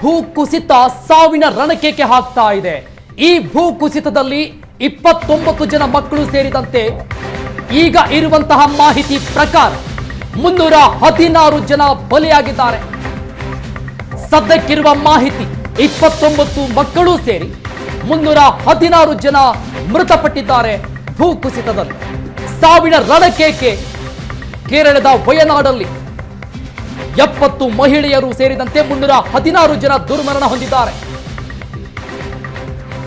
ಭೂ ಕುಸಿತ ಸಾವಿನ ರಣಕೇಕೆ ಹಾಕ್ತಾ ಇದೆ. ಈ ಭೂ ಕುಸಿತದಲ್ಲಿ 29 ಜನ ಮಕ್ಕಳು ಸೇರಿದಂತೆ ಈಗ ಇರುವಂತಹ ಮಾಹಿತಿ ಪ್ರಕಾರ 316 ಜನ ಬಲಿಯಾಗಿದ್ದಾರೆ. ಸದ್ಯಕ್ಕಿರುವ ಮಾಹಿತಿ 29 ಮಕ್ಕಳು ಸೇರಿ 316 ಜನ ಮೃತಪಟ್ಟಿದ್ದಾರೆ. ಭೂ ಕುಸಿತದಲ್ಲಿ ಸಾವಿನ ರಣಕೇಕೆ ಕೇರಳದ ವಯನಾಡಲ್ಲಿ 70 ಮಹಿಳೆಯರು ಸೇರಿದಂತೆ 316 ಜನ ದುರ್ಮರಣ ಹೊಂದಿದ್ದಾರೆ.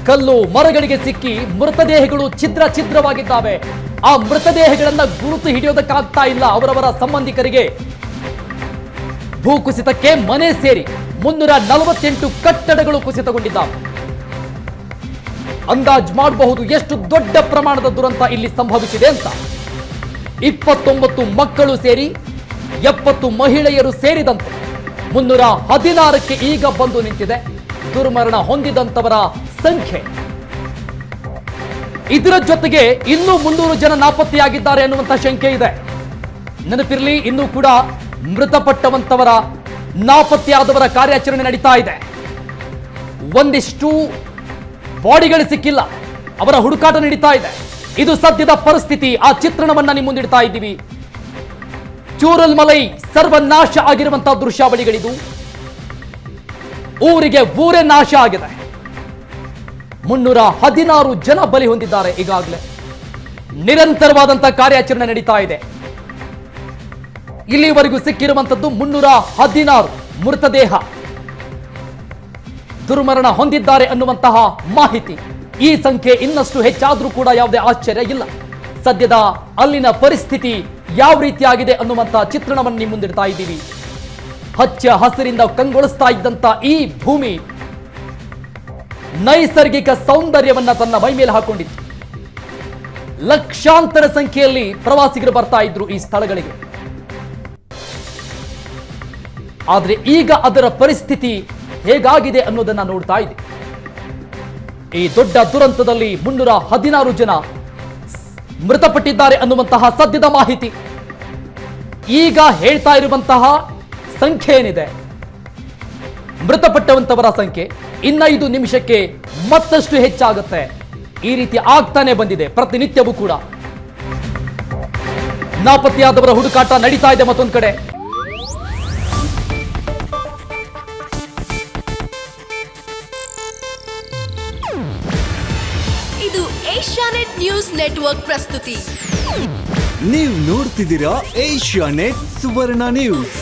ಕಲ್ಲು ಮರಗಳಿಗೆ ಸಿಕ್ಕಿ ಮೃತದೇಹಗಳು ಛಿದ್ರವಾಗಿದ್ದಾವೆ. ಆ ಮೃತದೇಹಗಳನ್ನ ಗುರುತು ಹಿಡಿಯೋದಕ್ಕಾಗ್ತಾ ಇಲ್ಲ ಅವರವರ ಸಂಬಂಧಿಕರಿಗೆ. ಭೂಕುಸಿತಕ್ಕೆ ಮನೆ ಸೇರಿ 348 ಕಟ್ಟಡಗಳು ಕುಸಿತಗೊಂಡಿದ್ದಾವೆ. ಅಂದಾಜು ಮಾಡಬಹುದು ಎಷ್ಟು ದೊಡ್ಡ ಪ್ರಮಾಣದ ದುರಂತ ಇಲ್ಲಿ ಸಂಭವಿಸಿದೆ ಅಂತ. 29 ಮಕ್ಕಳು ಸೇರಿ 70 ಮಹಿಳೆಯರು ಸೇರಿದಂತೆ 316ಕ್ಕೆ ಈಗ ಬಂದು ನಿಂತಿದೆ ದುರ್ಮರಣ ಹೊಂದಿದಂತವರ ಸಂಖ್ಯೆ. ಇದರ ಜೊತೆಗೆ ಇನ್ನೂ 300 ಜನ ನಾಪತ್ತೆಯಾಗಿದ್ದಾರೆ ಅನ್ನುವಂಥ ಶಂಕೆ ಇದೆ. ನೆನಪಿರಲಿ, ಇನ್ನೂ ಕೂಡ ಮೃತಪಟ್ಟವಂತವರ ನಾಪತ್ತೆಯಾದವರ ಕಾರ್ಯಾಚರಣೆ ನಡೀತಾ ಇದೆ. ಒಂದಿಷ್ಟು ಬಾಡಿಗಳು ಸಿಕ್ಕಿಲ್ಲ, ಅವರ ಹುಡುಕಾಟ ನಡೀತಾ ಇದೆ. ಇದು ಸದ್ಯದ ಪರಿಸ್ಥಿತಿ. ಆ ಚಿತ್ರಣವನ್ನ ನಿಮ್ಮ ಮುಂದಿಡ್ತಾ ಇದ್ದೀವಿ. ಚೂರಲ್ ಮಲೈ ಸರ್ವನಾಶ ಆಗಿರುವಂತಹ ದೃಶ್ಯಾವಳಿಗಳಿದು. ಊರಿಗೆ ಊರೇ ನಾಶ ಆಗಿದೆ. 316 ಜನ ಬಲಿ ಹೊಂದಿದ್ದಾರೆ. ಈಗಾಗಲೇ ನಿರಂತರವಾದಂತಹ ಕಾರ್ಯಾಚರಣೆ ನಡೀತಾ ಇದೆ. ಇಲ್ಲಿವರೆಗೂ ಸಿಕ್ಕಿರುವಂತದ್ದು 316 ಮೃತದೇಹ ದುರ್ಮರಣ ಹೊಂದಿದ್ದಾರೆ ಅನ್ನುವಂತಹ ಮಾಹಿತಿ. ಈ ಸಂಖ್ಯೆ ಇನ್ನಷ್ಟು ಹೆಚ್ಚಾದ್ರೂ ಕೂಡ ಯಾವುದೇ ಆಶ್ಚರ್ಯ ಇಲ್ಲ. ಸದ್ಯದ ಅಲ್ಲಿನ ಪರಿಸ್ಥಿತಿ ಯಾವ ರೀತಿಯಾಗಿದೆ ಅನ್ನುವಂತಹ ಚಿತ್ರಣವನ್ನು ನಿಮ್ಮ ಮುಂದಿಡ್ತಾ ಇದ್ದೀವಿ. ಹಚ್ಚ ಹಸಿರಿಂದ ಕಂಗೊಳಿಸ್ತಾ ಇದ್ದಂತ ಈ ಭೂಮಿ ನೈಸರ್ಗಿಕ ಸೌಂದರ್ಯವನ್ನ ತನ್ನ ಮೈ ಮೇಲೆ ಹಾಕೊಂಡಿತ್ತು. ಲಕ್ಷಾಂತರ ಸಂಖ್ಯೆಯಲ್ಲಿ ಪ್ರವಾಸಿಗರು ಬರ್ತಾ ಇದ್ರು ಈ ಸ್ಥಳಗಳಿಗೆ. ಆದ್ರೆ ಈಗ ಅದರ ಪರಿಸ್ಥಿತಿ ಹೇಗಾಗಿದೆ ಅನ್ನೋದನ್ನ ನೋಡ್ತಾ ಇದೆ. ಈ ದೊಡ್ಡ ದುರಂತದಲ್ಲಿ 316 ಜನ ಮೃತಪಟ್ಟಿದ್ದಾರೆ ಅನ್ನುವಂತಹ ಸದ್ಯದ ಮಾಹಿತಿ. ಈಗ ಹೇಳ್ತಾ ಇರುವಂತಹ ಸಂಖ್ಯೆ ಏನಿದೆ, ಮೃತಪಟ್ಟವಂತವರ ಸಂಖ್ಯೆ ಇನ್ನ 5 ನಿಮಿಷಕ್ಕೆ ಮತ್ತಷ್ಟು ಹೆಚ್ಚಾಗುತ್ತೆ. ಈ ರೀತಿ ಆಗ್ತಾನೆ ಬಂದಿದೆ ಪ್ರತಿನಿತ್ಯವೂ ಕೂಡ. ನಾಪತ್ತೆಯಾದವರ ಹುಡುಕಾಟ ನಡೀತಾ ಇದೆ ಮತ್ತೊಂದು ಕಡೆ. ಇದು ಏಷ್ಯಾನೆಟ್ ನ್ಯೂಸ್ ನೆಟ್ವರ್ಕ್ ಪ್ರಸ್ತುತಿ. ನೀವು ನೋಡ್ತಿದ್ದೀರಾ ಏಷ್ಯಾನೆಟ್ ಸುವರ್ಣ ನ್ಯೂಸ್.